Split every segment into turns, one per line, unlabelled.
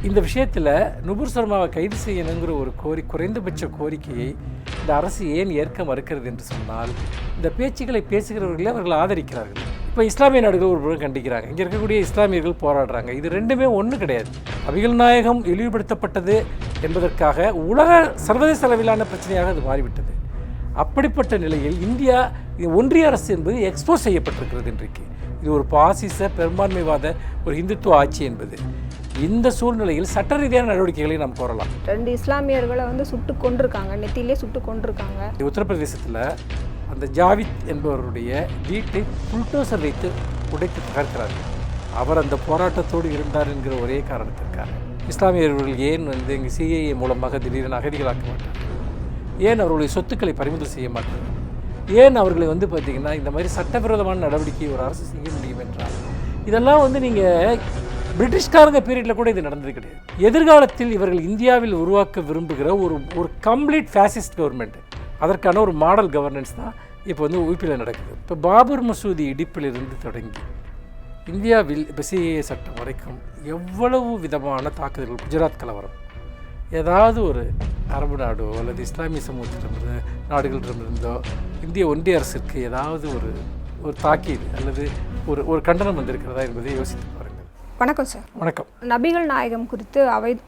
இந்த விஷயத்தில் நுபுர்ஷர்மாவை கைது செய்யணுங்கிற ஒரு குறைந்தபட்ச கோரிக்கையை இந்த அரசு ஏன் ஏற்க மறுக்கிறது என்று சொன்னால், இந்த பேச்சுக்களை பேசுகிறவர்களே அவர்கள் ஆதரிக்கிறார்கள். இப்போ இஸ்லாமிய நாடுகள் ஒரு புறம் கண்டிக்கிறாங்க, இங்கே இருக்கக்கூடிய இஸ்லாமியர்கள் போராடுறாங்க. இது ரெண்டுமே ஒன்று கிடையாது. நபிகள்நாயகம் இழிவுபடுத்தப்பட்டது என்பதற்காக உலக சர்வதேச அளவிலான பிரச்சனையாக அது மாறிவிட்டது. அப்படிப்பட்ட நிலையில் இந்தியா ஒன்றிய அரசு என்பது எக்ஸ்போஸ் செய்யப்பட்டிருக்கிறது. இன்றைக்கு இது ஒரு பாசிச பெரும்பான்மைவாத ஒரு இந்துத்துவ ஆட்சி என்பது. இந்த சூழ்நிலையில் சட்ட ரீதியான நடவடிக்கைகளை நாம் கோரலாம்.
2 இஸ்லாமியர்களை சுட்டு கொண்டிருக்காங்க, நெத்தியிலே சுட்டு கொண்டிருக்காங்க.
உத்தரப்பிரதேசத்தில் அந்த ஜாவித் என்பவருடைய வீட்டை புல்டோசர் வைத்து உடைத்து தகர்க்கிறார்கள். அவர் அந்த போராட்டத்தோடு இருந்தார் என்கிற ஒரே காரணத்திற்காக இஸ்லாமியர்கள் ஏன் இங்கே சிஏஏ மூலமாக திடீரென அகதிகளாக்க மாட்டார்கள்? ஏன் அவர்களுடைய சொத்துக்களை பறிமுதல் செய்ய மாட்டார்கள்? ஏன் அவர்களை பார்த்திங்கன்னா இந்த மாதிரி சட்டவிரோதமான நடவடிக்கையை ஒரு அரசு செய்ய முடியும் என்றால், இதெல்லாம் நீங்கள் பிரிட்டிஷ்காரங்க பீரியடில் கூட இது நடந்தது கிடையாது. எதிர்காலத்தில் இவர்கள் இந்தியாவில் உருவாக்க விரும்புகிற ஒரு கம்ப்ளீட் ஃபாசிஸ்ட் கவர்மெண்ட், அதற்கான ஒரு மாடல் கவர்னன்ஸ் தான் இப்போ உபியில் நடக்குது. இப்போ பாபர் மசூதி இடிப்பிலிருந்து தொடங்கி இந்தியாவில் இப்போ சிஏஏ சட்டம் வரைக்கும் எவ்வளவு விதமான தாக்குதல்கள், குஜராத் கலவரம், ஏதாவது ஒரு அரபு நாடோ அல்லது இஸ்லாமிய சமூகத்திடமிருந்து நாடுகளிடமிருந்தோ இந்திய ஒன்றிய அரசுக்கு ஏதாவது ஒரு தாக்கீது அல்லது ஒரு கண்டனம் வந்திருக்கிறதா என்பதை யோசித்து பாருங்கள்.
வணக்கம் சார்.
வணக்கம்.
நபிகள் நாயகம் குறித்து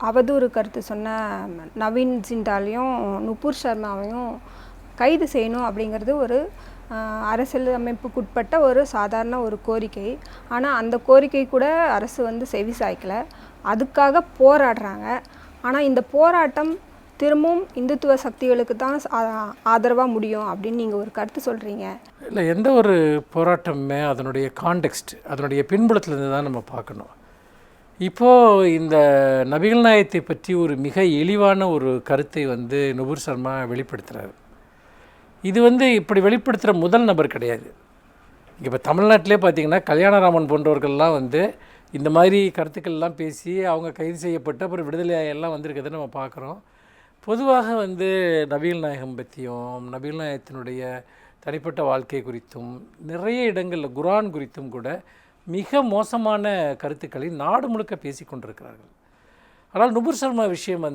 அவதூறு கருத்து சொன்ன நவீன் ஜிண்டாலையும் நுபுர்ஷர்மாவையும் கைது செய்யணும் அப்படிங்கிறது ஒரு அரசியல் அமைப்புக்குட்பட்ட ஒரு சாதாரண ஒரு கோரிக்கை. ஆனால் அந்த கோரிக்கை கூட அரசு செவி சாய்க்கலை, அதுக்காக போராடுறாங்க. ஆனால் இந்த போராட்டம் திரும்பவும் இந்துத்துவ சக்திகளுக்கு தான் ஆதரவாக முடியும் அப்படின்னு நீங்கள் ஒரு கருத்து சொல்கிறீங்க.
இல்லை, எந்த ஒரு போராட்டமுமே அதனுடைய கான்டெக்ஸ்ட், அதனுடைய பின்புலத்திலேருந்து தான் நம்ம பார்க்கணும். இப்போது இந்த நபிகள் நாயகத்தை பற்றி ஒரு மிக இழிவான ஒரு கருத்தை நுபுர்ஷர்மா வெளிப்படுத்துகிறார். இது இப்படி வெளிப்படுத்துகிற முதல் நபர் கிடையாது. இப்போ தமிழ்நாட்டிலே பார்த்திங்கன்னா கல்யாணராமன் போன்றவர்கள்லாம் இந்த மாதிரி கருத்துக்கள்லாம் பேசி அவங்க கைது செய்யப்பட்டு அப்புறம் விடுதலை எல்லாம் வந்திருக்கிறத நம்ம பார்க்குறோம். பொதுவாக நபிகள் நாயகம் பற்றியும் நபிகள் நாயகத்தினுடைய தனிப்பட்ட வாழ்க்கை குறித்தும் நிறைய இடங்களில் குர்ஆன் குறித்தும் கூட மிக மோசமான கருத்துக்களை நாடு முழுக்க பேசி கொண்டிருக்கிறார்கள். ஆனால் நுபுர்ஷர்மா விஷயம்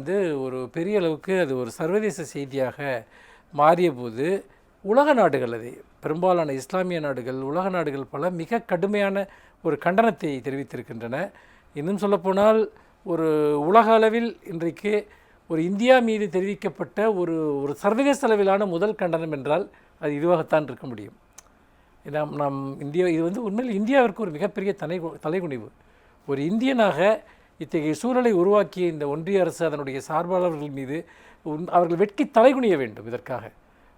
ஒரு பெரிய அளவுக்கு அது ஒரு சர்வதேச செய்தியாக மாறிய போது உலக நாடுகள், அதை பெரும்பாலான இஸ்லாமிய நாடுகள், உலக நாடுகள் பல மிக கடுமையான ஒரு கண்டனத்தை தெரிவித்திருக்கின்றன. இன்னும் சொல்லப்போனால் ஒரு உலக அளவில் இன்றைக்கு ஒரு இந்தியா மீது தெரிவிக்கப்பட்ட ஒரு சர்வதேச அளவிலான முதல் கண்டனம் என்றால் அது இதுவாகத்தான் இருக்க முடியும். நாம் இந்தியா இது உண்மையில் இந்தியாவிற்கு ஒரு மிகப்பெரிய தலைகுனிவு. ஒரு இந்தியனாக இத்தகைய சூழலை உருவாக்கிய இந்த ஒன்றிய அரசு அதனுடைய சார்பாளர்கள் மீது அவர்கள் வெட்கி தலைகுனிய வேண்டும். இதற்காக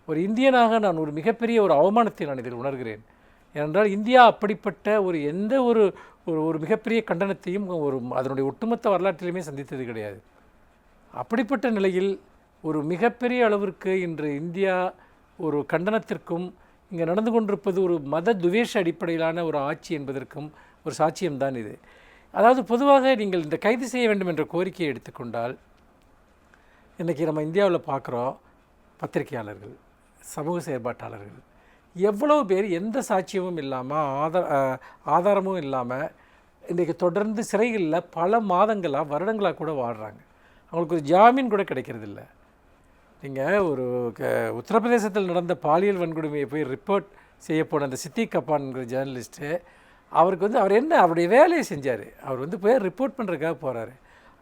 ஒரு இந்தியனாக நான் ஒரு மிகப்பெரிய ஒரு அவமானத்தை நான் இதில் உணர்கிறேன். ஏனென்றால் இந்தியா அப்படிப்பட்ட எந்த ஒரு மிகப்பெரிய கண்டனத்தையும் அதனுடைய ஒட்டுமொத்த வரலாற்றிலுமே சந்தித்தது கிடையாது. அப்படிப்பட்ட நிலையில் ஒரு மிகப்பெரிய அளவிற்கு இன்று இந்தியா ஒரு கண்டனத்திற்கும் இங்கே நடந்து கொண்டிருப்பது ஒரு மத துவேஷ அடிப்படையிலான ஒரு ஆட்சி என்பதற்கும் ஒரு சாட்சியம்தான் இது. அதாவது பொதுவாக நீங்கள் இந்த கைது செய்ய வேண்டும் என்ற கோரிக்கையை எடுத்துக்கொண்டால், இன்றைக்கி நம்ம இந்தியாவில் பார்க்குறோம், பத்திரிகையாளர்கள், சமூக செயற்பாட்டாளர்கள் எவ்வளவு பேர் எந்த சாட்சியமும் இல்லாமல் ஆதாரமும் இல்லாமல் இன்றைக்கு தொடர்ந்து சிறைகளில் பல மாதங்களாக வருடங்களாக கூட வாழ்கிறாங்க. அவங்களுக்கு ஒரு ஜாமீன் கூட கிடைக்கிறதில்ல. நீங்கள் உத்தரப்பிரதேசத்தில் நடந்த பாலியல் வன்கொடுமையை போய் ரிப்போர்ட் செய்ய போன அந்த சித்திக் கப்பான்ங்கிற ஜேர்னலிஸ்ட்டு, அவருக்கு அவர் அவருடைய வேலையை செஞ்சார். அவர் போய் ரிப்போர்ட் பண்ணுறதுக்காக போகிறாரு.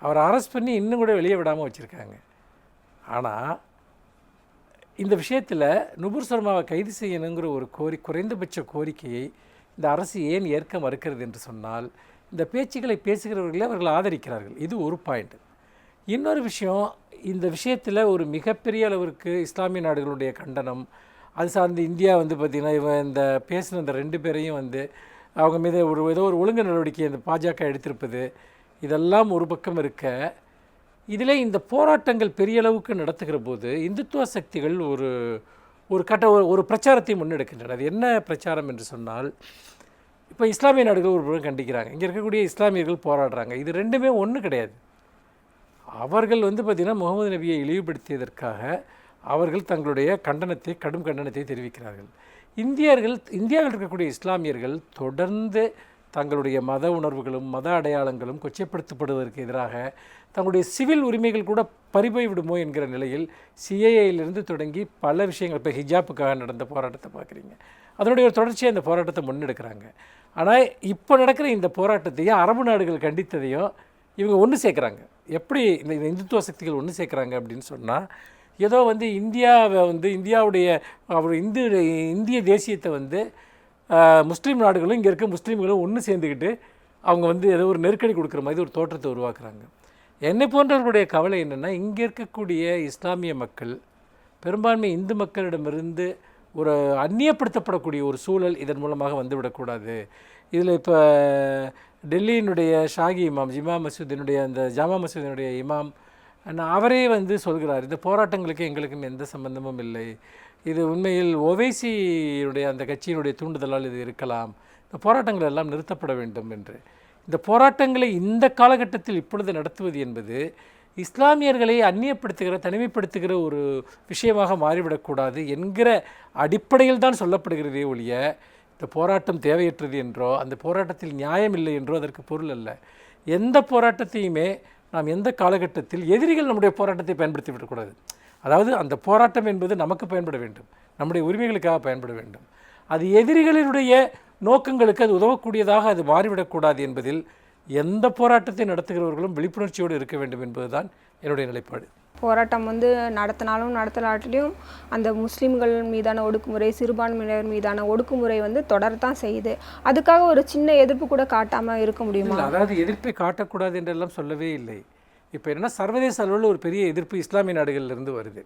அவரை அரெஸ்ட் பண்ணி இன்னும் கூட வெளியே விடாமல் வச்சுருக்காங்க. ஆனால் இந்த விஷயத்தில் நுபுர்ஷர்மாவை கைது செய்யணுங்கிற ஒரு குறைந்தபட்ச கோரிக்கையை இந்த அரசு ஏன் ஏற்க மறுக்கிறது என்று சொன்னால், இந்த பேச்சுக்களை பேசுகிறவர்களே அவர்கள் ஆதரிக்கிறார்கள். இது ஒரு பாயிண்ட். இன்னொரு விஷயம், இந்த விஷயத்தில் ஒரு மிகப்பெரிய அளவிற்கு இஸ்லாமிய நாடுகளுடைய கண்டனம், அது சார்ந்து இந்தியா பார்த்திங்கன்னா இந்த பேசின இந்த 2 பேரையும் அவங்க மீது ஏதோ ஒரு ஒழுங்கு நடவடிக்கை இந்த பாஜக எடுத்திருப்பது, இதெல்லாம் ஒரு பக்கம் இருக்க, இதில் இந்த போராட்டங்கள் பெரிய அளவுக்கு நடத்துகிற போது இந்துத்துவ சக்திகள் ஒரு பிரச்சாரத்தை முன்னெடுக்கின்றன. அது என்ன பிரச்சாரம் என்று சொன்னால், இப்போ இஸ்லாமிய நாடுகள் ஒரு புறம் கண்டிக்கிறாங்க, இங்கே இருக்கக்கூடிய இஸ்லாமியர்கள் போராடுறாங்க. இது ரெண்டுமே ஒன்று கிடையாது. அவர்கள் பார்த்திங்கன்னா முகமது நபியை இழிவுபடுத்தியதற்காக அவர்கள் தங்களுடைய கடும் கண்டனத்தை தெரிவிக்கிறார்கள். இந்தியாவில் இருக்கக்கூடிய இஸ்லாமியர்கள் தொடர்ந்து தங்களுடைய மத உணர்வுகளும் மத அடையாளங்களும் கொச்சைப்படுத்தப்படுவதற்கு எதிராக தங்களுடைய சிவில் உரிமைகள் கூட பறிபோய் விடுமோ என்கிற நிலையில் சிஏஏயிலிருந்து தொடங்கி பல விஷயங்கள், இப்போ ஹிஜாப்புக்காக நடந்த போராட்டத்தை பார்க்குறீங்க, அதனுடைய ஒரு தொடர்ச்சியாக இந்த போராட்டத்தை முன்னெடுக்கிறாங்க. ஆனால் இப்போ நடக்கிற இந்த போராட்டத்தையும் அரபு நாடுகள் கண்டித்ததையும் இவங்க ஒன்று சேர்க்குறாங்க. எப்படி இந்த இந்துத்துவ சக்திகள் ஒன்று சேர்க்குறாங்க அப்படின்னு சொன்னால், ஏதோ வந்து இந்தியாவை வந்து இந்தியாவுடைய இந்திய தேசியத்தை வந்து முஸ்லீம் நாடுகளும் இங்கே இருக்க முஸ்லீம்களும் ஒன்று சேர்ந்துக்கிட்டு அவங்க வந்து ஏதோ ஒரு நெருக்கடி கொடுக்குற மாதிரி ஒரு தோற்றத்தை உருவாக்குறாங்க. என்னை போன்றவர்களுடைய கவலை என்னென்னா, இங்கே இருக்கக்கூடிய இஸ்லாமிய மக்கள் பெரும்பான்மை இந்து மக்களிடமிருந்து ஒரு அந்நியப்படுத்தப்படக்கூடிய ஒரு சூழல் இதன் மூலமாக வந்துவிடக்கூடாது. இதில் இப்போ டெல்லியினுடைய ஷாகி இமாம், ஜாமா மசூதினுடைய இமாம் அவரே வந்து சொல்கிறார், இந்த போராட்டங்களுக்கு எங்களுக்கும் எந்த சம்பந்தமும் இல்லை, இது உண்மையில் ஓவைசியுடைய அந்த கட்சியினுடைய தூண்டுதலால் இது இருக்கலாம், இந்த போராட்டங்கள் எல்லாம் நிறுத்தப்பட வேண்டும் என்று. இந்த போராட்டங்களை இந்த காலகட்டத்தில் இப்பொழுது நடத்துவது என்பது இஸ்லாமியர்களை அந்நியப்படுத்துகிற தனிமைப்படுத்துகிற ஒரு விஷயமாக மாறிவிடக்கூடாது என்கிற அடிப்படையில் தான் சொல்லப்படுகிறதே ஒழிய, இந்த போராட்டம் தேவையற்றது என்றோ அந்த போராட்டத்தில் நியாயம் இல்லை என்றோ அதற்கு பொருள் அல்ல. எந்த போராட்டத்தையுமே நாம் எந்த காலகட்டத்தில் எதிரிகள் நம்முடைய போராட்டத்தை பயன்படுத்தி விடக்கூடாது. அதாவது அந்த போராட்டம் என்பது நமக்கு பயன்பட வேண்டும், நம்முடைய உரிமைகளுக்காக பயன்பட வேண்டும். அது எதிரிகளினுடைய நோக்கங்களுக்கு அது உதவக்கூடியதாக அது மாறிவிடக்கூடாது என்பதில் எந்த போராட்டத்தை நடத்துகிறவர்களும் விழிப்புணர்ச்சியோடு இருக்க வேண்டும் என்பதுதான் என்னுடைய நிலைப்பாடு.
போராட்டம் வந்து நடத்தினாலும் நடத்தலாட்டிலையும் அந்த முஸ்லீம்கள் மீதான ஒடுக்குமுறை, சிறுபான்மையினர் மீதான ஒடுக்குமுறை வந்து தொடரத்தான் செய்யுது. அதுக்காக ஒரு சின்ன எதிர்ப்பு கூட காட்டாமல் இருக்க முடியுமா?
அதாவது எதிர்ப்பை காட்டக்கூடாது என்றெல்லாம் சொல்லவே இல்லை. இப்போ என்னென்னா, சர்வதேச அளவில் ஒரு பெரிய எதிர்ப்பு இஸ்லாமிய நாடுகளிலிருந்து வருது.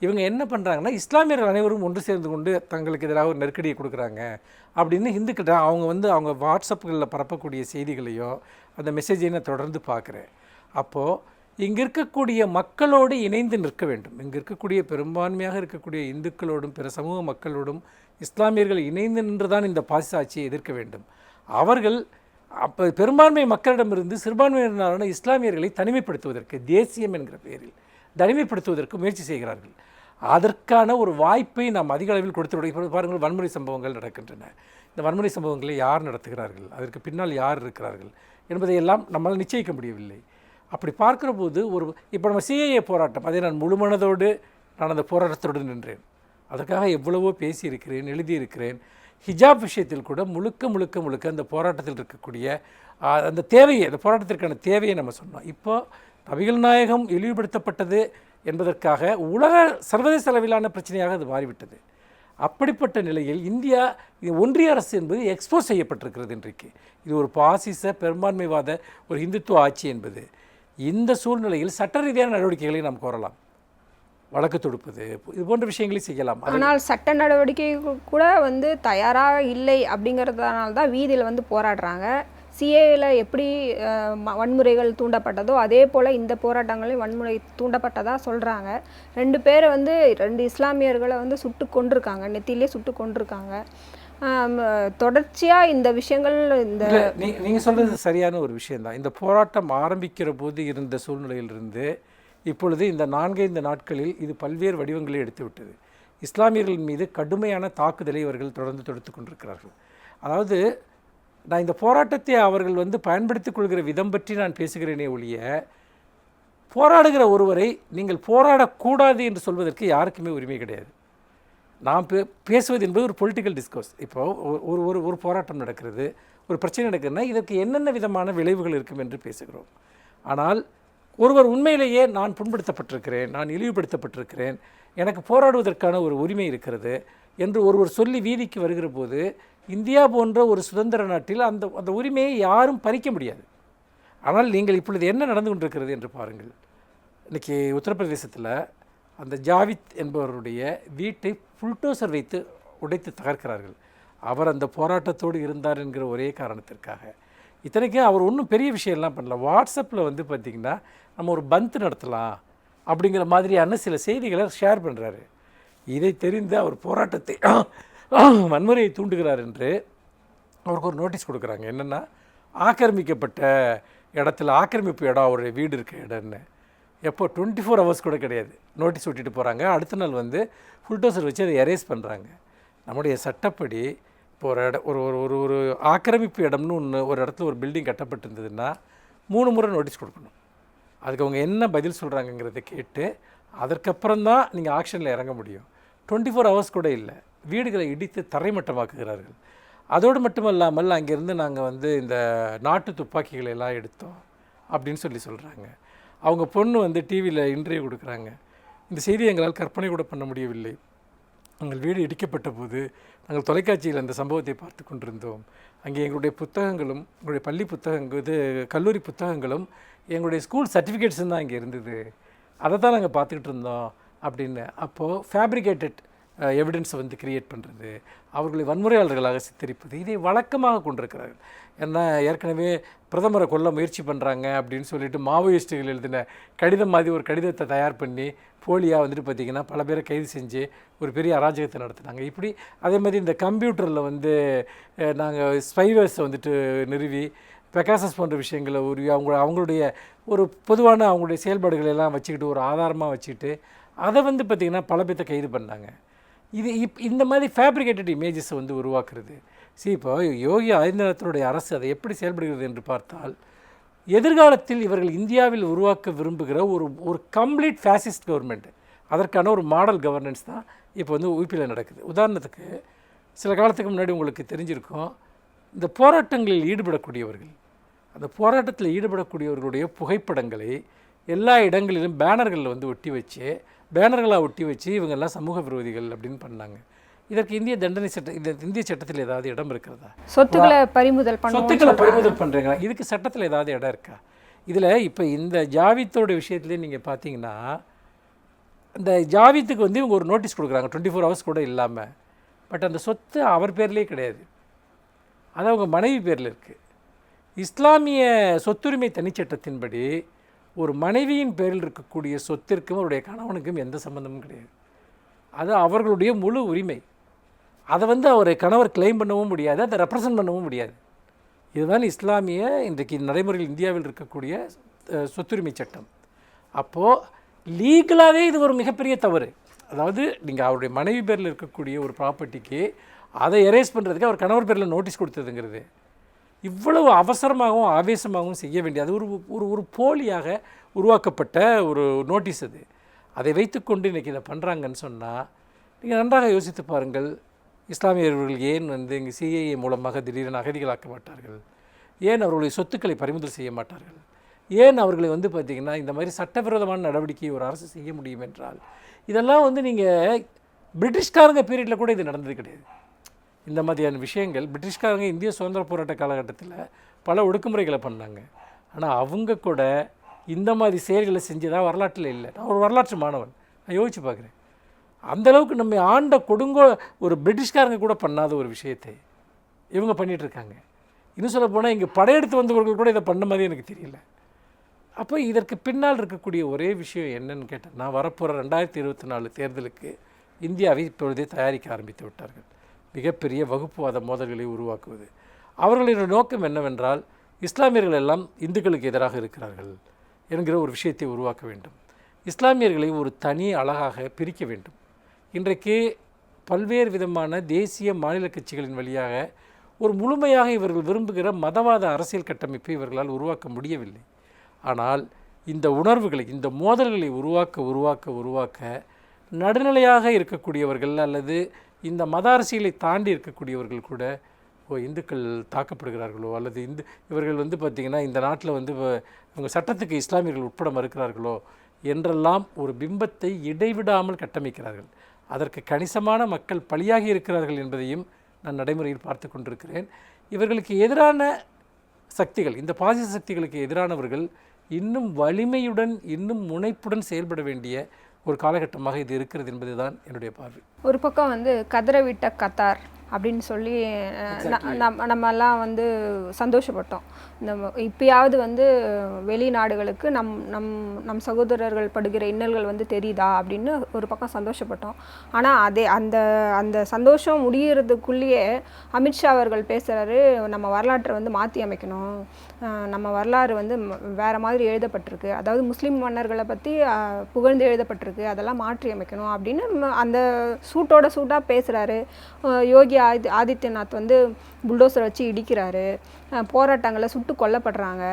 இவங்க என்ன பண்ணுறாங்கன்னா, இஸ்லாமியர்கள் அனைவரும் ஒன்று சேர்ந்து கொண்டு தங்களுக்கு எதிராக ஒரு நெருக்கடியை கொடுக்குறாங்க அப்படின்னு இந்துக்கிட்ட அவங்க வாட்ஸ்அப்புகளில் பரப்பக்கூடிய செய்திகளையோ அந்த மெசேஜையும் நான் தொடர்ந்து பார்க்குறேன். அப்போது இங்கே இருக்கக்கூடிய மக்களோடு இணைந்து நிற்க வேண்டும். இங்கே இருக்கக்கூடிய பெரும்பான்மையாக இருக்கக்கூடிய இந்துக்களோடும் பிற சமூக மக்களோடும் இஸ்லாமியர்கள் இணைந்து நின்று தான் இந்த பாசிச ஆட்சியை எதிர்க்க வேண்டும். அவர்கள் அப்போ பெரும்பான்மை மக்களிடமிருந்து சிறுபான்மையினரான இஸ்லாமியர்களை தனிமைப்படுத்துவதற்கு, தேசியம் என்கிற பெயரில் தனிமைப்படுத்துவதற்கு முயற்சி செய்கிறார்கள். அதற்கான ஒரு வாய்ப்பை நாம் அதிக அளவில் கொடுத்து பாருங்கள், வன்முறை சம்பவங்கள் நடக்கின்றன. இந்த வன்முறை சம்பவங்களை யார் நடத்துகிறார்கள், அதற்கு பின்னால் யார் இருக்கிறார்கள் என்பதையெல்லாம் நம்மளால் நிச்சயிக்க முடியவில்லை. அப்படி பார்க்குற போது இப்போ நம்ம சிஏஏ போராட்டம், அதை நான் முழுமனதோடு நான் அந்த போராட்டத்தோடு நின்றேன். அதற்காக எவ்வளவோ பேசியிருக்கிறேன், எழுதியிருக்கிறேன். ஹிஜாப் விஷயத்தில் கூட முழுக்க அந்த போராட்டத்தில் இருக்கக்கூடிய அந்த தேவையை, அந்த போராட்டத்திற்கான தேவையை நம்ம சொன்னோம். இப்போது நபிகள்நாயகம் இழிவுபடுத்தப்பட்டது என்பதற்காக சர்வதேச அளவிலான பிரச்சனையாக அது மாறிவிட்டது. அப்படிப்பட்ட நிலையில் இந்தியா, ஒன்றிய அரசு என்பது எக்ஸ்போஸ் செய்யப்பட்டிருக்கிறது. இன்றைக்கு இது ஒரு பாசிச பெரும்பான்மைவாத ஒரு இந்துத்துவ ஆட்சி என்பது. இந்த சூழ்நிலையில் சட்ட ரீதியான நடவடிக்கைகளை நாம் கோரலாம், வழக்கு தொடுப்பது, இது போன்ற விஷயங்களை செய்யலாம்.
ஆனால் சட்ட நடவடிக்கை கூட வந்து தயாராக இல்லை அப்படிங்கிறதுனால தான் வீதியில் வந்து போராடுறாங்க. சிஏல எப்படி வன்முறைகள் தூண்டப்பட்டதோ அதே போல் இந்த போராட்டங்களையும் வன்முறை தூண்டப்பட்டதாக சொல்கிறாங்க. 2 பேரை வந்து 2 இஸ்லாமியர்களை வந்து சுட்டு கொண்டிருக்காங்க, நெத்திலே சுட்டு கொண்டிருக்காங்க. தொடர்ச்சியாக இந்த விஷயங்கள்
நீங்கள் சொல்கிறது சரியான ஒரு விஷயந்தான். இந்த போராட்டம் ஆரம்பிக்கிற போது இருந்த சூழ்நிலையிலிருந்து இப்பொழுது இந்த 4-5 நாட்களில் இது பல்வேறு வடிவங்களை எடுத்துவிட்டது. இஸ்லாமியர்கள் மீது கடுமையான தாக்குதலை இவர்கள் தொடர்ந்து தொடுத்து கொண்டிருக்கிறார்கள். அதாவது நான் இந்த போராட்டத்தை அவர்கள் வந்து பயன்படுத்திக் கொள்கிற விதம் பற்றி நான் பேசுகிறேனே ஒழிய, போராடுகிற ஒருவரை நீங்கள் போராடக்கூடாது என்று சொல்வதற்கு யாருக்குமே உரிமை கிடையாது. நாம் பேசுவது என்பது ஒரு பொலிட்டிக்கல் டிஸ்கோர்ஸ். இப்போது ஒரு போராட்டம் நடக்கிறது, ஒரு பிரச்சனை நடக்குதுன்னா இதற்கு என்னென்ன விதமான விளைவுகள் இருக்கும் என்று பேசுகிறோம். ஆனால் ஒருவர் உண்மையிலேயே நான் புண்படுத்தப்பட்டிருக்கிறேன், நான் இழிவுபடுத்தப்பட்டிருக்கிறேன், எனக்கு போராடுவதற்கான ஒரு உரிமை இருக்கிறது என்று ஒருவர் சொல்லி வீதிக்கு வருகிற போது, இந்தியா போன்ற ஒரு சுதந்திர நாட்டில் அந்த உரிமையை யாரும் பறிக்க முடியாது. ஆனால் நீங்கள் இப்பொழுது என்ன நடந்து கொண்டிருக்கிறது என்று பாருங்கள். இன்றைக்கி உத்தரப்பிரதேசத்தில் அந்த ஜாவித் என்பவருடைய வீட்டை புல்டோசர் வைத்து உடைத்து தகர்க்கிறார்கள். அவர் அந்த போராட்டத்தோடு இருந்தார் என்கிற ஒரே காரணத்திற்காக. இத்தனைக்கும் அவர் ஒன்றும் பெரிய விஷயம்லாம் பண்ணல. வாட்ஸ்அப்பில் வந்து பார்த்திங்கன்னா நம்ம ஒரு பந்த் நடத்தலாம் அப்படிங்கிற மாதிரியான சில செய்திகளை ஷேர் பண்ணுறாரு. இதை தெரிந்து அவர் போராட்டத்தை வன்முறையை தூண்டுகிறார் என்று அவருக்கு ஒரு நோட்டீஸ் கொடுக்குறாங்க. என்னென்னா, ஆக்கிரமிக்கப்பட்ட இடத்துல ஆக்கிரமிப்பு இடம் அவருடைய வீடு இருக்க இடம்னு. எப்போ 24 hours கூட கிடையாது, நோட்டீஸ் விட்டுட்டு போகிறாங்க. அடுத்த நாள் வந்து புல்டோசர் வச்சு அதை எரேஸ் பண்ணுறாங்க. நம்முடைய சட்டப்படி இப்போ ஒரு இடம் ஒரு ஒரு ஒரு ஒரு ஆக்கிரமிப்பு இடம்னு ஒன்று ஒரு இடத்துல ஒரு பில்டிங் கட்டப்பட்டிருந்ததுன்னா 3 முறை நோட்டீஸ் கொடுக்கணும். அதுக்கு அவங்க என்ன பதில் சொல்கிறாங்கங்கிறத கேட்டு அதற்கப்புறம் தான் நீங்கள் ஆக்ஷனில் இறங்க முடியும். 24 ஹவர்ஸ் கூட இல்லை, வீடுகளை இடித்து தரைமட்டமாக்குகிறார்கள். அதோடு மட்டுமல்லாமல் அங்கேருந்து நாங்கள் வந்து இந்த நாட்டு துப்பாக்கிகளை எல்லாம் எடுத்தோம் அப்படின்னு சொல்கிறாங்க. அவங்க பொண்ணு வந்து டிவியில் இன்டர்வியூ கொடுக்குறாங்க. இந்த செய்தி எங்களால் கற்பனை கூட பண்ண முடியவில்லை. எங்கள் வீடு இடிக்கப்பட்ட போது நாங்கள் தொலைக்காட்சியில் அந்த சம்பவத்தை பார்த்து கொண்டிருந்தோம். அங்கே எங்களுடைய புத்தகங்களும் எங்களுடைய பள்ளி புத்தகங்கள் கல்லூரி புத்தகங்களும் எங்களுடைய ஸ்கூல் சர்டிஃபிகேட்ஸும் தான் அங்கே இருந்தது. அதை தான் நாங்கள் பார்த்துக்கிட்டு இருந்தோம் அப்படின்னு. அப்போது ஃபேப்ரிகேட்டட் எவிடன்ஸை வந்து கிரியேட் பண்ணுறது, அவர்களை வன்முறையாளர்களாக சித்தரிப்பது, இதை வழக்கமாக கொண்டிருக்கிறார்கள். ஏன்னா ஏற்கனவே பிரதமரை கொல்ல முயற்சி பண்ணுறாங்க அப்படின்னு சொல்லிட்டு மாவோயிஸ்ட்டுகள் எழுதின கடிதம் மாதிரி ஒரு கடிதத்தை தயார் பண்ணி போலியாக வந்துட்டு பார்த்திங்கன்னா பல பேரை கைது செஞ்சு ஒரு பெரிய அராஜகத்தை நடத்துனாங்க. இப்படி அதே மாதிரி இந்த கம்ப்யூட்டரில் வந்து நாங்கள் ஸ்பைவேர்ஸை வந்துட்டு நிறுவி பெகாசஸ் போன்ற விஷயங்களை உருவி அவங்களுடைய ஒரு பொதுவான அவங்களுடைய செயல்பாடுகளை எல்லாம் வச்சுக்கிட்டு ஒரு ஆதாரமாக வச்சுக்கிட்டு அதை வந்து பார்த்திங்கன்னா பல பேர்த்தை கைது பண்ணாங்க. இது இந்த மாதிரி ஃபேப்ரிகேட்டட் இமேஜஸை வந்து உருவாக்குறது. இப்போ யோகி ஆதித்யநாத்தினுடைய அரசு அதை எப்படி செயல்படுகிறது என்று பார்த்தால், எதிர்காலத்தில் இவர்கள் இந்தியாவில் உருவாக்க விரும்புகிற ஒரு கம்ப்ளீட் ஃபேசிஸ்ட் கவர்மெண்ட், அதற்கான ஒரு மாடல் கவர்னன்ஸ் தான் இப்போ வந்து UPயில் நடக்குது. உதாரணத்துக்கு சில காலத்துக்கு முன்னாடி உங்களுக்கு தெரிஞ்சிருக்கும், இந்த போராட்டங்களில் ஈடுபடக்கூடியவர்கள், அந்த போராட்டத்தில் ஈடுபடக்கூடியவர்களுடைய புகைப்படங்களை எல்லா இடங்களிலும் பேனர்களில் வந்து பேனர்களாக ஒட்டி வச்சு இவங்கெல்லாம் சமூக விரோதிகள் அப்படின்னு பண்ணாங்க. இதற்கு இந்திய தண்டனை சட்டம், இந்த இந்திய சட்டத்தில் ஏதாவது இடம் இருக்கிறதா?
சொத்துக்களை பறிமுதல்
பண்ணுறீங்களா? இதுக்கு சட்டத்தில் ஏதாவது இடம் இருக்கா? இதில் இப்போ இந்த ஜாவித்தோட விஷயத்துலேயே நீங்கள் பார்த்தீங்கன்னா, இந்த ஜாவித்துக்கு வந்து இவங்க ஒரு நோட்டீஸ் கொடுக்குறாங்க 24 ஹவர்ஸ் கூட இல்லாமல். பட் அந்த சொத்து அவர் பேர்லேயே கிடையாது, அது அவங்க மனைவி பேரில் இருக்குது. இஸ்லாமிய சொத்துரிமை தனிச்சட்டத்தின்படி ஒரு மனைவியின் பேரில் இருக்கக்கூடிய சொத்திற்கும் அவருடைய கணவனுக்கும் எந்த சம்பந்தமும் கிடையாது. அது அவர்களுடைய முழு உரிமை. அதை வந்து அவர் கணவர் கிளைம் பண்ணவும் முடியாது, அதை ரெப்ரசன்ட் பண்ணவும் முடியாது. இதுதான் இஸ்லாமிய இன்றைக்கு நடைமுறையில் இந்தியாவில் இருக்கக்கூடிய சொத்துரிமை சட்டம். அப்போது லீகலாகவே இது ஒரு மிகப்பெரிய தவறு. அதாவது நீங்கள் அவருடைய மனைவி பேரில் இருக்கக்கூடிய ஒரு ப்ராப்பர்ட்டிக்கு அதை எரேஸ் பண்ணுறதுக்கு அவர் கணவர் பேரில் நோட்டீஸ் கொடுத்ததுங்கிறது இவ்வளவு அவசரமாகவும் ஆவேசமாகவும் செய்ய வேண்டியது ஒரு ஒரு ஒரு போலியாக உருவாக்கப்பட்ட ஒரு நோட்டீஸ். அதை வைத்துக்கொண்டு இன்றைக்கி இதை பண்ணுறாங்கன்னு சொன்னால் நீங்கள் நன்றாக யோசித்து பாருங்கள். இஸ்லாமியர்கள் ஏன் வந்து இங்கே சிஏஏ மூலமாக திடீரென அகதிகளாக்க மாட்டார்கள்? ஏன் அவர்களுடைய சொத்துக்களை பறிமுதல் செய்ய மாட்டார்கள்? ஏன் அவர்களை வந்து பார்த்திங்கன்னா இந்த மாதிரி சட்டவிரோதமான நடவடிக்கையை ஒரு அரசு செய்ய முடியும் என்றால், இதெல்லாம் வந்து நீங்கள் பிரிட்டிஷ்காரங்க பீரியடில் கூட இது நடந்தது கிடையாது. இந்த மாதிரியான விஷயங்கள் பிரிட்டிஷ்காரங்க இந்திய சுதந்திர போராட்ட காலகட்டத்தில் பல ஒடுக்குமுறைகளை பண்ணாங்க. ஆனால் அவங்க கூட இந்த மாதிரி செயல்களை செஞ்சதாக வரலாற்றில் இல்லை. நான் ஒரு வரலாற்று மாணவன், நான் யோசித்து பார்க்குறேன். அந்தளவுக்கு நம்ம ஆண்ட கொடுங்கோ ஒரு பிரிட்டிஷ்காரங்க கூட பண்ணாத ஒரு விஷயத்தை இவங்க பண்ணிகிட்ருக்காங்க. இன்னும் சொல்ல போனால் இங்கே படையெடுத்து வந்தவர்கள் கூட இதை பண்ண மாதிரி எனக்கு தெரியல. அப்போ இதற்கு பின்னால் இருக்கக்கூடிய ஒரே விஷயம் என்னன்னு கேட்டால், வரப்போகிற 2024 தேர்தலுக்கு இந்தியாவை இப்பொழுதே தயாரிக்க ஆரம்பித்து விட்டார்கள். மிகப்பெரிய வகுப்புவாத மோதல்களை உருவாக்குவது. அவர்களின் நோக்கம் என்னவென்றால், இஸ்லாமியர்கள் எல்லாம் இந்துக்களுக்கு எதிராக இருக்கிறார்கள் என்கிற ஒரு விஷயத்தை உருவாக்க வேண்டும். இஸ்லாமியர்களை ஒரு தனி அழகாக பிரிக்க வேண்டும். இன்றைக்கு பல்வேறு விதமான தேசிய மாநில கட்சிகளின் வழியாக ஒரு முழுமையாக இவர்கள் விரும்புகிற மதவாத அரசியல் கட்டமைப்பை இவர்களால் உருவாக்க முடியவில்லை. ஆனால் இந்த உணர்வுகளை, இந்த மோதல்களை உருவாக்க நடுநிலையாக இருக்கக்கூடியவர்கள் அல்லது இந்த மத அரசியலை தாண்டி இருக்கக்கூடியவர்கள் கூட இந்துக்கள் தாக்கப்படுகிறார்களோ அல்லது இவர்கள் வந்து பார்த்திங்கன்னா இந்த நாட்டில் வந்து அவங்க சட்டத்துக்கு இஸ்லாமியர்கள் உட்பட மறுக்கிறார்களோ என்றெல்லாம் ஒரு பிம்பத்தை இடைவிடாமல் கட்டமைக்கிறார்கள். அதற்கு கணிசமான மக்கள் பலியாகி இருக்கிறார்கள் என்பதையும் நான் நடைமுறையில் பார்த்து கொண்டிருக்கிறேன். இவர்களுக்கு எதிரான சக்திகள், இந்த பாசிச சக்திகளுக்கு எதிரானவர்கள் இன்னும் வலிமையுடன் இன்னும் முனைப்புடன் செயல்பட வேண்டிய ஒரு காலகட்டமாக இது இருக்கிறது என்பதுதான் என்னுடைய பார்வை.
ஒரு பக்கம் வந்து கதறவிட்ட கத்தார் அப்படின்னு சொல்லி நம்மெல்லாம் வந்து சந்தோஷப்பட்டோம். இப்பயாவது வந்து வெளிநாடுகளுக்கு நம் சகோதரர்கள் படுகிற இன்னல்கள் வந்து தெரியுதா அப்படின்னு ஒரு பக்கம் சந்தோஷப்பட்டோம். ஆனால் அந்த அந்த சந்தோஷம் முடிகிறதுக்குள்ளேயே அமித்ஷா அவர்கள் பேசுகிறாரு, நம்ம வரலாற்றை வந்து மாற்றி அமைக்கணும், நம்ம வரலாறு வந்து வேறு மாதிரி எழுதப்பட்டிருக்கு, அதாவது முஸ்லீம் மன்னர்களை பற்றி புகழ்ந்து எழுதப்பட்டிருக்கு, அதெல்லாம் மாற்றி அமைக்கணும் அப்படின்னு அந்த சூட்டாக பேசுகிறாரு. யோகி ஆதித்யநாத் வந்து புல்டோசரை வச்சு இடிக்கிறாரு, போராட்டங்களை சுட்டு கொல்லப்படுறாங்க.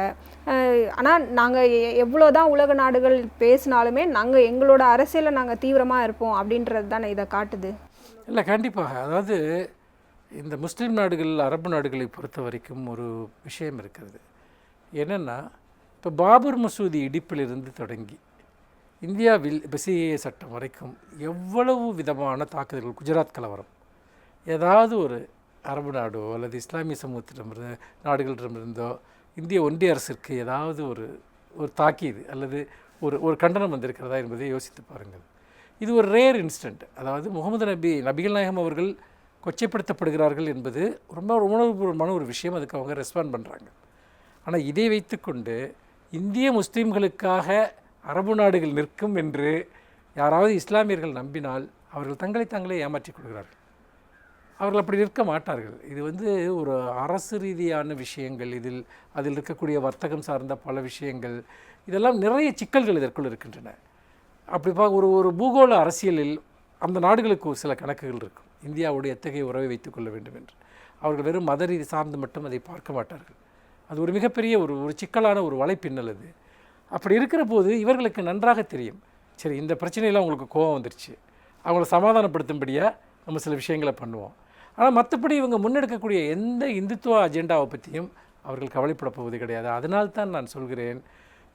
ஆனால் நாங்கள் எவ்வளோ தான் உலக நாடுகள் பேசினாலுமே நாங்கள் எங்களோட அரசியலை நாங்கள் தீவிரமாக இருப்போம் அப்படின்றது தானே இதை காட்டுது.
இல்லை, கண்டிப்பாக. அதாவது இந்த முஸ்லீம் நாடுகள், அரபு நாடுகளை பொறுத்த வரைக்கும் ஒரு விஷயம் இருக்கிறது. என்னென்னா, இப்போ பாபர் மசூதி இடிப்பிலிருந்து தொடங்கி இந்தியாவில் இப்போ சிஏஏ சட்டம் வரைக்கும் எவ்வளவு விதமான தாக்குதல்கள், குஜராத் கலவரம், ஏதாவது ஒரு அரபு நாடோ அல்லது இஸ்லாமிய சமூகத்திடமிருந்து நாடுகளிடமிருந்தோ இந்திய ஒன்றிய அரசிற்கு ஏதாவது ஒரு தாக்கீது அல்லது ஒரு கண்டனம் வந்திருக்கிறதா என்பதை யோசித்து பாருங்கள். இது ஒரு ரேர் இன்ஸ்டன்ட். அதாவது முகமது நபிகள் நாயகம் அவர்கள் கொச்சைப்படுத்தப்படுகிறார்கள் என்பது ரொம்ப உணர்வுபூர்வமான ஒரு விஷயம். அதுக்கு அவங்க ரெஸ்பாண்ட் பண்ணுறாங்க. ஆனால் இதை வைத்துக்கொண்டு இந்திய முஸ்லீம்களுக்காக அரபு நாடுகள் நிற்கும் என்று யாராவது இஸ்லாமியர்கள் நம்பினால் அவர்கள் தங்களை தாங்களே ஏமாற்றிக் கொள்கிறார்கள். அவர்கள் அப்படி நிற்க மாட்டார்கள். இது வந்து ஒரு அரசு ரீதியான விஷயங்கள், அதில் இருக்கக்கூடிய வர்த்தகம் சார்ந்த பல விஷயங்கள், இதெல்லாம் நிறைய சிக்கல்கள் இதற்குள் இருக்கின்றன. அப்படி ஒரு பூகோள அரசியலில் அந்த நாடுகளுக்கு ஒரு சில கணக்குகள் இருக்கும். இந்தியாவோடு எத்தகைய உறவை வைத்துக் கொள்ள வேண்டும் என்று அவர்கள் வெறும் மத ரீதி சார்ந்து மட்டும் அதை பார்க்க மாட்டார்கள். அது ஒரு மிகப்பெரிய ஒரு சிக்கலான ஒரு வலைப்பின்னல் அது. அப்படி இருக்கிற போது இவர்களுக்கு நன்றாக தெரியும், சரி இந்த பிரச்சனையெல்லாம் உங்களுக்கு கோபம் வந்துருச்சு, அவங்கள சமாதானப்படுத்தும்படியாக நம்ம சில விஷயங்களை பண்ணுவோம். ஆனால் மற்றபடி இவங்க முன்னெடுக்கக்கூடிய எந்த இந்துத்துவ அஜெண்டாவை பற்றியும் அவர்கள் கவலைப்பட போவது கிடையாது. அதனால்தான் நான் சொல்கிறேன்,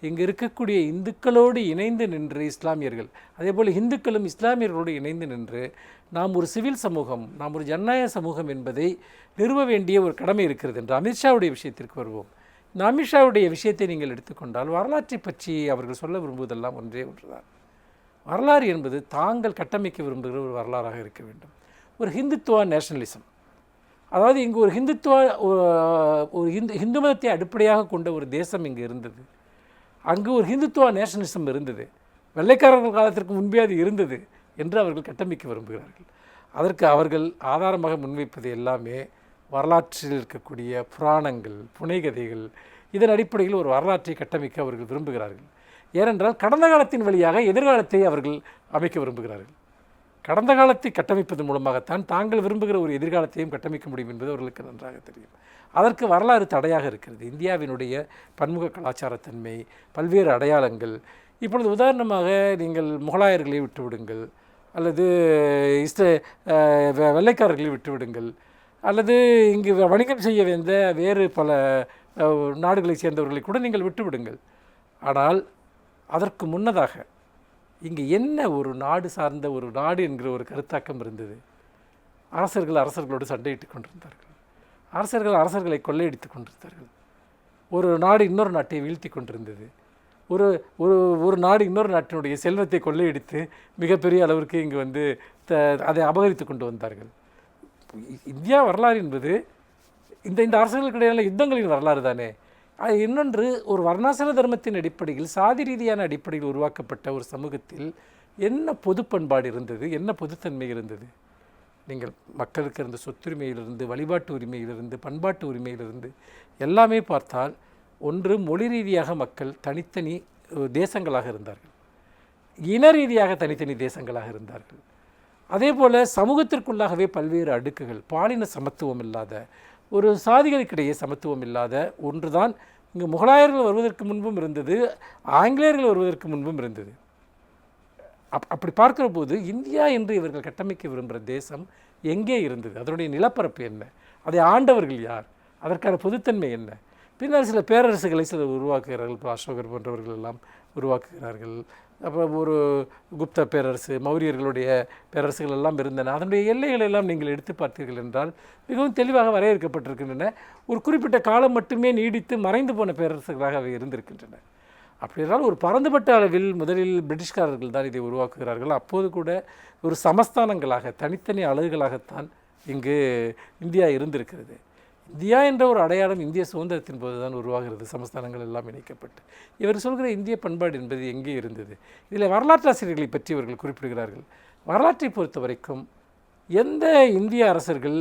இங்கே இருக்கக்கூடிய இந்துக்களோடு இணைந்து நின்று இஸ்லாமியர்கள், அதே போல் இந்துக்களும் இஸ்லாமியர்களோடு இணைந்து நின்று நாம் ஒரு சிவில் சமூகம், நாம் ஒரு ஜனநாயக சமூகம் என்பதை நிறுவ வேண்டிய ஒரு கடமை இருக்கிறது என்று அமித்ஷாவுடைய விஷயத்திற்கு வருவோம். இந்த அமித்ஷாவுடைய விஷயத்தை நீங்கள் எடுத்துக்கொண்டால் வரலாற்றை பற்றி அவர்கள் சொல்ல விரும்புவதெல்லாம் ஒன்றே ஒன்றுதான். வரலாறு என்பது தாங்கள் கட்டமைக்க விரும்புகிற ஒரு வரலாறாக இருக்க வேண்டும். ஒரு ஹிந்துத்துவா நேஷனலிசம், அதாவது இங்கு ஒரு ஹிந்துத்துவா ஒரு ஹிந்து மதத்தை அடிப்படையாக கொண்ட ஒரு தேசம் இங்கு இருந்தது. அங்கு ஒரு ஹிந்துத்துவா நேஷனலிசம் இருந்தது. வெள்ளைக்காரர்கள் காலத்திற்கு முன்பே அது இருந்தது என்று அவர்கள் கட்டமைக்க விரும்புகிறார்கள். அதற்கு அவர்கள் ஆதாரமாக முன்வைப்பது எல்லாமே வரலாற்றில் இருக்கக்கூடிய புராணங்கள், புனைகதைகள். இதன் அடிப்படையில் ஒரு வரலாற்றை கட்டமைக்க அவர்கள் விரும்புகிறார்கள். ஏனென்றால் கடந்த காலத்தின் வழியாக எதிர்காலத்தை அவர்கள் அமைக்க விரும்புகிறார்கள். கடந்த காலத்தை கட்டமைப்பதன் மூலமாகத்தான் தாங்கள் விரும்புகிற ஒரு எதிர்காலத்தையும் கட்டமைக்க முடியும் என்பது அவர்களுக்கு நன்றாக தெரியும். அதற்கு வரலாறு தடையாக இருக்கிறது. இந்தியாவினுடைய பன்முக கலாச்சாரத்தன்மை, பல்வேறு அடையாளங்கள். இப்பொழுது உதாரணமாக நீங்கள் முகலாயர்களை விட்டுவிடுங்கள், அல்லது வெள்ளைக்காரர்களை விட்டுவிடுங்கள், அல்லது இங்கு வணிகம் செய்ய வந்த வேறு பல நாடுகளை சேர்ந்தவர்களை கூட நீங்கள் விட்டுவிடுங்கள். ஆனால் அதற்கு முன்னதாக இங்கே என்ன ஒரு நாடு சார்ந்த ஒரு நாடு என்கிற ஒரு கருத்தாக்கம் இருந்தது. அரசர்களோடு சண்டையிட்டு கொண்டிருந்தார்கள். அரசர்களை கொள்ளையடித்து கொண்டிருந்தார்கள். ஒரு நாடு இன்னொரு நாட்டை வீழ்த்தி கொண்டிருந்தது. ஒரு நாடு இன்னொரு நாட்டினுடைய செல்வத்தை கொள்ளையடித்து மிகப்பெரிய அளவிற்கு இங்கு வந்து அதை அபகரித்து கொண்டு வந்தார்கள். இந்தியா வரலாறு என்பது இந்த அரசுகளுக்கு இடையிலான யுத்தங்களின் வரலாறு தானே. இன்னொன்று, ஒரு வர்ணாசிரம தர்மத்தின் அடிப்படையில், சாதி ரீதியான அடிப்படையில் உருவாக்கப்பட்ட ஒரு சமூகத்தில் என்ன பொது பண்பாடு இருந்தது, என்ன பொதுத்தன்மை இருந்தது? நீங்கள் மக்களுக்கு இருந்த சொத்துரிமையிலிருந்து, வழிபாட்டு உரிமையிலிருந்து, பண்பாட்டு உரிமையிலிருந்து எல்லாமே பார்த்தால், ஒன்று மொழி ரீதியாக மக்கள் தனித்தனி தேசங்களாக இருந்தார்கள், இன ரீதியாக தனித்தனி தேசங்களாக இருந்தார்கள். அதே போல் சமூகத்திற்குள்ளாகவே பல்வேறு அடுக்குகள், பாலின சமத்துவம் இல்லாத, ஒரு சாதிகளுக்கிடையே சமத்துவம் இல்லாத ஒன்று தான் இங்கு முகலாயர்கள் வருவதற்கு முன்பும் இருந்தது, ஆங்கிலேயர்கள் வருவதற்கு முன்பும் இருந்தது. அப்படி பார்க்குற போது இந்தியா என்று இவர்கள் கட்டமைக்க விரும்புகிற தேசம் எங்கே இருந்தது, அதனுடைய நிலப்பரப்பு என்ன, அதை ஆண்டவர்கள் யார், அதற்கான பொதுத்தன்மை என்ன? பின்னர் சில பேரரசுகளை சிலர் உருவாக்குகிறார்கள். இப்போ அசோகர் போன்றவர்கள் எல்லாம் உருவாக்குகிறார்கள். அப்போ ஒரு குப்த பேரரசு, மௌரியர்களுடைய பேரரசுகள் எல்லாம் இருந்தன. அதனுடைய எல்லைகள் எல்லாம் நீங்கள் எடுத்து பார்த்தீர்கள் என்றால் மிகவும் தெளிவாக வரையறுக்கப்பட்டிருக்கின்றன. ஒரு குறிப்பிட்ட காலம் மட்டுமே நீடித்து மறைந்து போன பேரரசுகளாக அவை இருந்திருக்கின்றன. அப்படி என்றால் ஒரு பரந்துபட்ட அளவில் முதலில் பிரிட்டிஷ்காரர்கள் தான் இதை உருவாக்குகிறார்கள். அப்போது கூட ஒரு சமஸ்தானங்களாக, தனித்தனி அலகுகளாகத்தான் இங்கு இந்தியா இருந்திருக்கிறது. இந்தியா என்ற ஒரு அடையாளம் இந்திய சுதந்திரத்தின் போது தான் உருவாகிறது, சமஸ்தானங்கள் எல்லாம் இணைக்கப்பட்டு. இவர் சொல்கிற இந்திய பண்பாடு என்பது எங்கே இருந்தது? இதில் வரலாற்றாசிரியர்களை பற்றி இவர்கள் குறிப்பிடுகிறார்கள். வரலாற்றை பொறுத்த வரைக்கும் எந்த இந்திய அரசர்கள்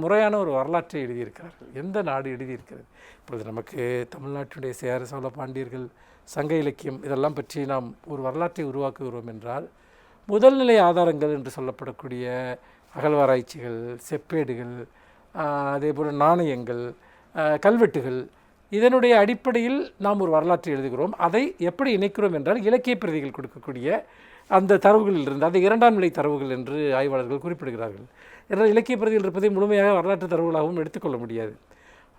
முறையான ஒரு வரலாற்றை எழுதியிருக்கிறார்கள்? எந்த நாடு எழுதியிருக்கிறது? இப்பொழுது நமக்கு தமிழ்நாட்டினுடைய சேர சோழ பாண்டியர்கள், சங்க இலக்கியம் இதெல்லாம் பற்றி நாம் ஒரு வரலாற்றை உருவாக்குகிறோம் என்றால் முதல்நிலை ஆதாரங்கள் என்று சொல்லப்படக்கூடிய அகழ்வாராய்ச்சிகள், செப்பேடுகள், அதே போல் நாணயங்கள், கல்வெட்டுகள், இதனுடைய அடிப்படையில் நாம் ஒரு வரலாற்றை எழுதுகிறோம். அதை எப்படி இணைக்கிறோம் என்றால் இலக்கிய பிரதிகள் கொடுக்கக்கூடிய அந்த தரவுகளில் இருந்து, அதை இரண்டாம் நிலை தரவுகள் என்று ஆய்வாளர்கள் குறிப்பிடுகிறார்கள். என்றால் இலக்கிய பிரதிகள் இருப்பதை முழுமையாக வரலாற்று தரவுகளாகவும் எடுத்துக்கொள்ள முடியாது.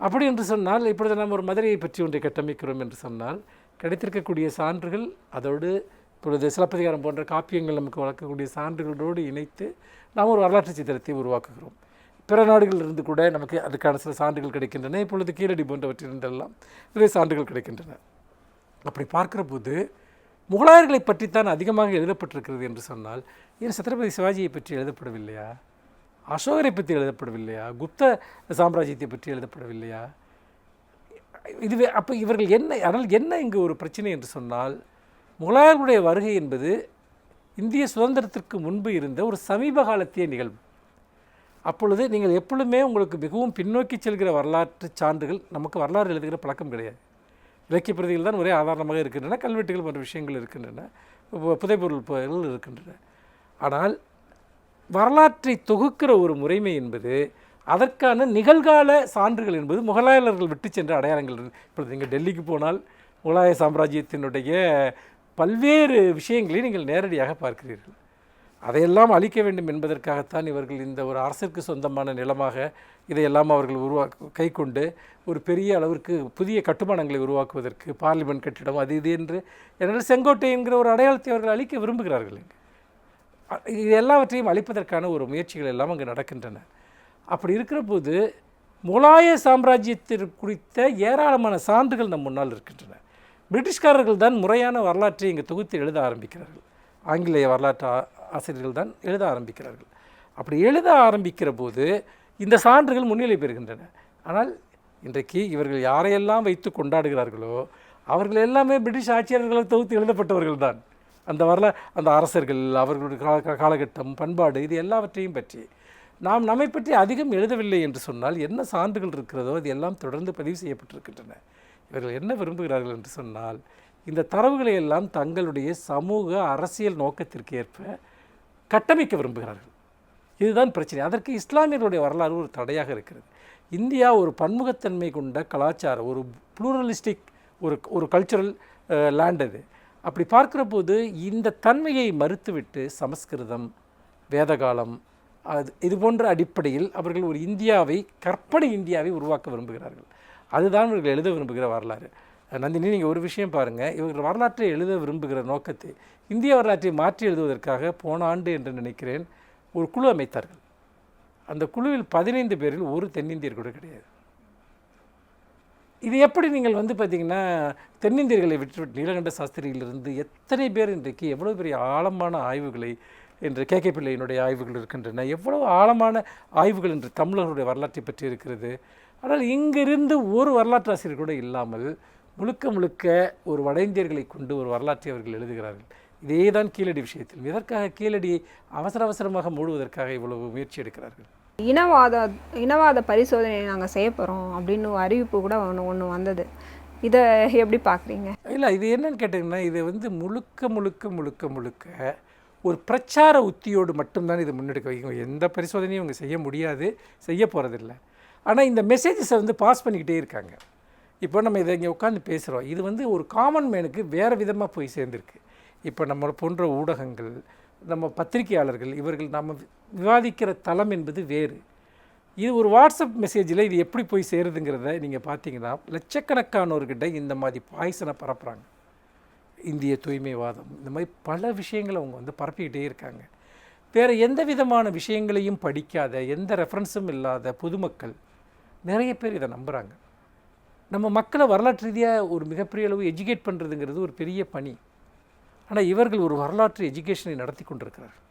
அப்படி என்று சொன்னால் இப்பொழுது நாம் ஒரு மதுரையை பற்றி ஒன்றை கட்டமைக்கிறோம் என்று சொன்னால் கிடைத்திருக்கக்கூடிய சான்றுகள், அதோடு இப்பொழுது சிலப்பதிகாரம் போன்ற காப்பியங்கள் நமக்கு வளர்க்கக்கூடிய சான்றுகளோடு இணைத்து நாம் ஒரு வரலாற்று சித்திரத்தை உருவாக்குகிறோம். பிற நாடுகளிலிருந்து கூட நமக்கு அதுக்கான சில சான்றுகள் கிடைக்கின்றன. இப்பொழுது கீழடி போன்றவற்றிலிருந்தெல்லாம் நிறைய சான்றுகள் கிடைக்கின்றன. அப்படி பார்க்குற போது முகலாயர்களை பற்றித்தான் அதிகமாக எழுதப்பட்டிருக்கிறது என்று சொன்னால் ஏன் சத்ரபதி சிவாஜியை பற்றி எழுதப்படவில்லையா? அசோகரை பற்றி எழுதப்படவில்லையா? குப்த சாம்ராஜ்யத்தை பற்றி எழுதப்படவில்லையா? இதுவே அப்போ இவர்கள் என்ன இங்கு ஒரு பிரச்சனை என்று சொன்னால், முகலாயர்களுடைய வருகை என்பது இந்திய சுதந்திரத்திற்கு முன்பு இருந்த ஒரு சமீப காலத்திய நிகழ்வு. அப்பொழுது நீங்கள் எப்பொழுதுமே உங்களுக்கு மிகவும் பின்னோக்கி செல்கிற வரலாற்று சான்றுகள், நமக்கு வரலாறு எழுதுகிற பழக்கம் கிடையாது. இலக்கிய பிரதிகள் தான் ஒரே ஆதாரமாக இருக்கின்றன, கல்வெட்டுகள் போன்ற விஷயங்கள் இருக்கின்றன, புதைப்பொருள் இருக்கின்றன. ஆனால் வரலாற்றை தொகுக்கிற ஒரு முறைமை என்பது, அதற்கான நிகழ்கால சான்றுகள் என்பது முகலாயர்கள் விட்டு சென்ற அடையாளங்கள். இப்பொழுது நீங்கள் டெல்லிக்கு போனால் முகலாய சாம்ராஜ்யத்தினுடைய பல்வேறு விஷயங்களை நீங்கள் நேரடியாக பார்க்கிறீர்கள். அதையெல்லாம் அழிக்க வேண்டும் என்பதற்காகத்தான் இவர்கள் இந்த ஒரு அரசிற்கு சொந்தமான நிலமாக இதையெல்லாம் அவர்கள் கை கொண்டு ஒரு பெரிய அளவிற்கு புதிய கட்டுமானங்களை உருவாக்குவதற்கு பார்லிமெண்ட் கட்டிடம் அது இது என்று என்னால் செங்கோட்டை என்கிற ஒரு அடையாளத்தை அவர்கள் அழிக்க விரும்புகிறார்கள். இது எல்லாவற்றையும் அழிப்பதற்கான ஒரு முயற்சிகள் எல்லாம் அங்கு நடக்கின்றன. அப்படி இருக்கிற போது முகலாய சாம்ராஜ்யத்திற்கு குறித்த ஏராளமான சான்றுகள் நம் முன்னால் இருக்கின்றன. பிரிட்டிஷ்காரர்கள் தான் முறையான வரலாற்றை இங்கு தொகுத்து எழுத ஆரம்பிக்கிறார்கள். ஆங்கிலேய வரலாற்று ஆசிரியர்கள் தான் எழுத ஆரம்பிக்கிறார்கள். அப்படி எழுத ஆரம்பிக்கிற போது இந்த சான்றுகள் முன்னிலை பெறுகின்றன. ஆனால் இன்றைக்கு இவர்கள் யாரையெல்லாம் வைத்து கொண்டாடுகிறார்களோ அவர்கள் எல்லாமே பிரிட்டிஷ் ஆட்சியாளர்களால் தொகுத்து எழுதப்பட்டவர்கள் தான். அந்த அரசர்கள், அவர்களுடைய காலகட்டம், பண்பாடு, இது எல்லாவற்றையும் பற்றி நம்மை பற்றி அதிகம் எழுதவில்லை என்று சொன்னால் என்ன சான்றுகள் இருக்கிறதோ அது எல்லாம் தொடர்ந்து பதிவு செய்யப்பட்டிருக்கின்றன. இவர்கள் என்ன விரும்புகிறார்கள் என்று சொன்னால் இந்த தரவுகளை எல்லாம் தங்களுடைய சமூக அரசியல் நோக்கத்திற்கு ஏற்ப கட்டமைக்க விரும்புகிறார்கள். இதுதான் பிரச்சனை. அதற்கு இஸ்லாமியர்களுடைய வரலாறு ஒரு தடையாக இருக்கிறது. இந்தியா ஒரு பன்முகத்தன்மை கொண்ட கலாச்சாரம், ஒரு ப்ளூரலிஸ்டிக் ஒரு கல்ச்சுரல் லேண்ட் அது. அப்படி பார்க்குற போது இந்த தன்மையை மறுத்துவிட்டு சமஸ்கிருதம், வேதகாலம், இது போன்ற அடிப்படையில் அவர்கள் ஒரு கற்பனை இந்தியாவை உருவாக்க விரும்புகிறார்கள். அதுதான் இவர்கள் எழுத விரும்புகிற வரலாறு. நந்தினி, நீங்கள் ஒரு விஷயம் பாருங்கள். இவர்கள் வரலாற்றை எழுத விரும்புகிற நோக்கத்தை, இந்திய வரலாற்றை மாற்றி எழுதுவதற்காக போன ஆண்டு என்று நினைக்கிறேன் ஒரு குழு அமைத்தார்கள். அந்த குழுவில் 15 பேரில் ஒரு தென்னிந்தியர் கூட கிடையாது. இது எப்படி நீங்கள் பார்த்திங்கன்னா தென்னிந்தியர்களை விட்டு நீலகண்ட சாஸ்திரியிலிருந்து எத்தனை பேர் இன்றைக்கு எவ்வளோ பெரிய ஆழமான ஆய்வுகளை என்று கே பிள்ளையினுடைய ஆய்வுகள் இருக்கின்றன, எவ்வளவு ஆழமான ஆய்வுகள் என்று தமிழர்களுடைய வரலாற்றை பற்றி இருக்கிறது. ஆனால் இங்கிருந்து ஒரு வரலாற்று ஆசிரியர் கூட இல்லாமல் முழுக்க ஒரு வட கொண்டு ஒரு வரலாற்றை அவர்கள் எழுதுகிறார்கள். இதே தான் கீழடி விஷயத்தில். இதற்காக கீழடியை அவசரமாக மூடுவதற்காக இவ்வளவு முயற்சி எடுக்கிறார்கள்.
இனவாத பரிசோதனை நாங்கள் செய்ய போகிறோம் அப்படின்னு அறிவிப்பு கூட ஒன்று வந்தது. இதை எப்படி பார்க்குறீங்க? இல்லை,
இது என்னன்னு கேட்டிங்கன்னா, இது முழுக்க ஒரு பிரச்சார உத்தியோடு மட்டும்தான் இதை முன்னெடுக்க வைக்கும். எந்த பரிசோதனையும் இவங்க செய்ய முடியாது, செய்ய போகிறதில்ல. ஆனால் இந்த மெசேஜஸை பாஸ் பண்ணிக்கிட்டே இருக்காங்க. இப்போ நம்ம இதை இங்கே உட்காந்து பேசுகிறோம். இது ஒரு காமன் மேனுக்கு வேறு விதமாக போய் சேர்ந்துருக்கு. இப்போ நம்ம போன்ற ஊடகங்கள், நம்ம பத்திரிகையாளர்கள், இவர்கள் நம்ம விவாதிக்கிற தளம் என்பது வேறு. இது ஒரு வாட்ஸ்அப் மெசேஜில் இது எப்படி போய் சேருதுங்கிறத நீங்கள் பார்த்தீங்கன்னா லட்சக்கணக்கானோர்கிட்ட இந்த மாதிரி பாய்சனை பரப்புகிறாங்க. இந்திய தூய்மைவாதம், இந்த மாதிரி பல விஷயங்களை அவங்க பரப்பிக்கிட்டே இருக்காங்க. வேறு எந்த விதமான விஷயங்களையும் படிக்காத, எந்த ரெஃபரன்ஸும் இல்லாத பொதுமக்கள் நிறைய பேர் இதை நம்புகிறாங்க. நம்ம மக்களை வரலாற்று ரீதியாக ஒரு மிகப்பெரிய அளவு எஜுகேட் பண்ணுறதுங்கிறது ஒரு பெரிய பணி. ஆனால் இவர்கள் ஒரு வரலாற்று எஜுகேஷனை நடத்தி கொண்டிருக்கிறார்கள்.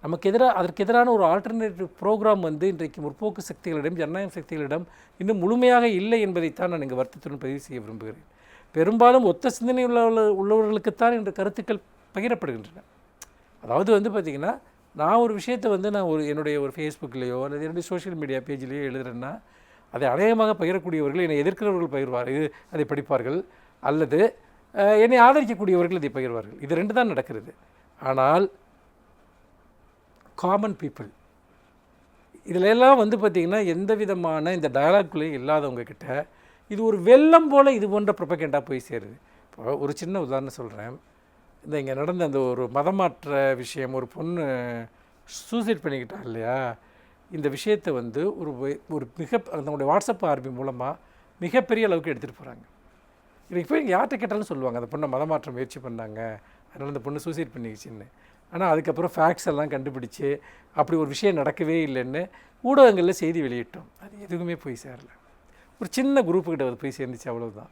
அதற்கு எதிரான ஒரு ஆல்டர்னேட்டிவ் ப்ரோக்ராம் வந்து இன்றைக்கு முற்போக்கு சக்திகளிடம் ஜனநாயக சக்திகளிடம் இன்னும் முழுமையாக இல்லை என்பதைத்தான் நான் இங்கே வருத்தத்துடன் பதிவு செய்ய விரும்புகிறேன். பெரும்பாலும் ஒத்த சிந்தனை உள்ளவர்களுக்குத்தான் என்ற கருத்துக்கள் பகிரப்படுகின்றன. அதாவது வந்து பார்த்திங்கன்னா, நான் ஒரு விஷயத்தை வந்து நான் என்னுடைய ஒரு ஃபேஸ்புக்லேயோ அல்லது என்னுடைய சோஷியல் மீடியா பேஜ்லேயோ எழுதுறேன்னா அதை அநேகமாக பகிரக்கூடியவர்கள், என்னை எதிர்க்கிறவர்கள் அதை படிப்பார்கள், அல்லது என்னை ஆதரிக்கக்கூடியவர்கள் அதை பகிர்வார்கள். இது 2 தான் நடக்கிறது. ஆனால் காமன் பீப்புள் இதில் எல்லாம் வந்து பார்த்திங்கன்னா எந்த விதமான இந்த டயலாக்குள்ளேயும் இல்லாதவங்க கிட்ட இது ஒரு வெள்ளம் போல் இது போன்ற ப்ரொபகண்டா போய் சேருது. இப்போ ஒரு சின்ன உதாரணம் சொல்கிறேன். இங்கே நடந்த அந்த ஒரு மதமாற்ற விஷயம், ஒரு பொண்ணு சூசைட் பண்ணிக்கிட்டா இல்லையா, இந்த விஷயத்தை வந்து ஒரு அதனுடைய வாட்ஸ்அப் ஆர்பி மூலமாக மிகப்பெரிய அளவுக்கு எடுத்துகிட்டு போகிறாங்க. இன்றைக்கி போய் யார்கிட்ட கேட்டாலும் சொல்லுவாங்க அந்த பொண்ணை மதமாற்ற முயற்சி பண்ணாங்க, அதனால் அந்த பொண்ணு சூசைட் பண்ணிக்கிச்சின்னு. ஆனால் அதுக்கப்புறம் ஃபேக்ட்ஸ் எல்லாம் கண்டுபிடிச்சி அப்படி ஒரு விஷயம் நடக்கவே இல்லைன்னு ஊடகங்களில் செய்தி வெளியிட்டோம். அது எதுவுமே போய் சேரல. ஒரு சின்ன குரூப்புக்கிட்ட அது போய் சேர்ந்துச்சு, அவ்வளோதான்.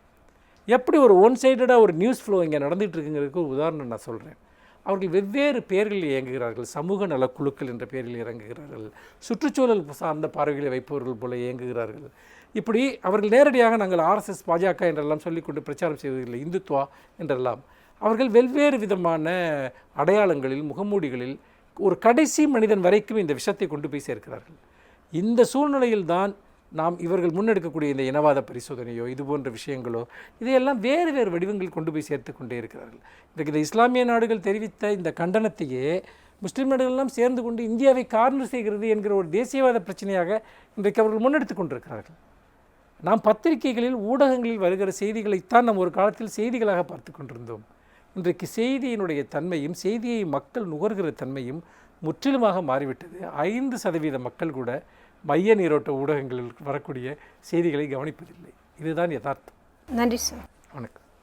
எப்படி ஒரு ஒன் சைடடாக ஒரு நியூஸ் ஃப்ளோ இங்கே நடந்துகிட்டு இருக்குங்கிறதுக்கு ஒரு உதாரணம் நான் சொல்கிறேன். அவர்கள் வெவ்வேறு பெயர்களில் இயங்குகிறார்கள். சமூக நலக்குழுக்கள் என்ற பெயரில் இறங்குகிறார்கள், சுற்றுச்சூழல் சார்ந்த பார்வைகளை வைப்பவர்கள் போல இயங்குகிறார்கள். இப்படி அவர்கள் நேரடியாக நாங்கள் RSS பாஜக என்றெல்லாம் சொல்லிக்கொண்டு பிரச்சாரம் செய்வதில்லை, இந்துத்வா என்றெல்லாம். அவர்கள் வெவ்வேறு விதமான அடையாளங்களில், முகமூடிகளில் ஒரு கடைசி மனிதன் வரைக்கும் இந்த விஷயத்தை கொண்டு போய் சேர்க்கிறார்கள். இந்த சூழ்நிலையில்தான் நாம் இவர்கள் முன்னெடுக்கக்கூடிய இந்த இனவாத பரிசோதனையோ இது போன்ற விஷயங்களோ இதையெல்லாம் வேறு வேறு வடிவங்கள் கொண்டு போய் சேர்த்து கொண்டே இருக்கிறார்கள். இன்றைக்கு இந்த இஸ்லாமிய நாடுகள் தெரிவித்த இந்த கண்டனத்தையே முஸ்லீம் நாடுகளெல்லாம் சேர்ந்து கொண்டு இந்தியாவை கார்னர் செய்கிறது என்கிற ஒரு தேசியவாத பிரச்சனையாக இன்றைக்கு அவர்கள் முன்னெடுத்து கொண்டிருக்கிறார்கள். நாம் பத்திரிகைகளில், ஊடகங்களில் வருகிற செய்திகளைத்தான் நாம் ஒரு காலத்தில் செய்திகளாக பார்த்து கொண்டிருந்தோம். இன்றைக்கு செய்தியினுடைய தன்மையும் செய்தியை மக்கள் நுகர்கிற தன்மையும் முற்றிலுமாக மாறிவிட்டது. 5% மக்கள் கூட மைய நீரோட்ட ஊடகங்களில் வரக்கூடிய செய்திகளை கவனிப்பதில்லை. இதுதான் யதார்த்தம்.
நன்றி சார்.
வணக்கம்.